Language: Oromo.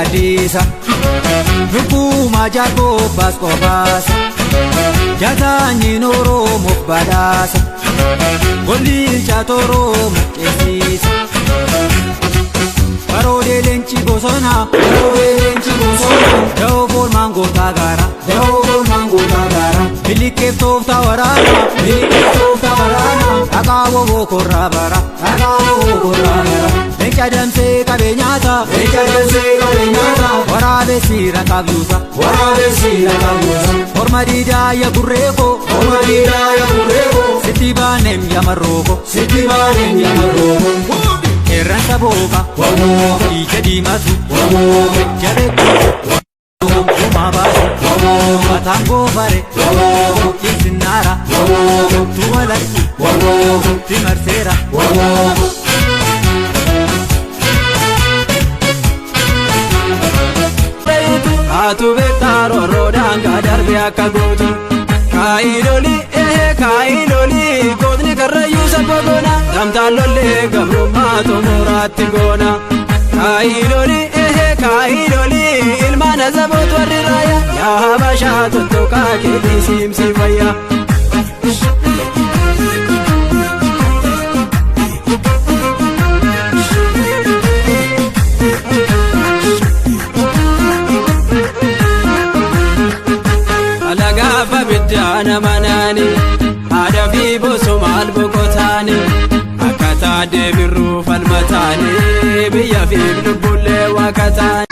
gaadisa Lukuma jako basko basa Jatani noro mukbadasa Goli chatoro mukesisa Barode lenchi bosona Deo bol mango tagara Bilikef tofta warana Akawo boko rabara Lencha damse kabenyata Warabe sira kabusa Hormadida ya burreko Sitibanem ya maroko Erranta boga Ija di mazu Jareko Umabasu Matango bare Isinara Tuwalaki Timarsera Atu betaro rodanga darbe akagotu Kaidoli Kodni karrayu sabogona Damtalole gabruma tomurati gona Kaidoli Ilmana zabot warriraya Ya habasha tuttuka kiti simsi faya Alagafa bidana manani Ada fi bosumal bukotani Akata debiru falmatani Biya fi blubulle wakatani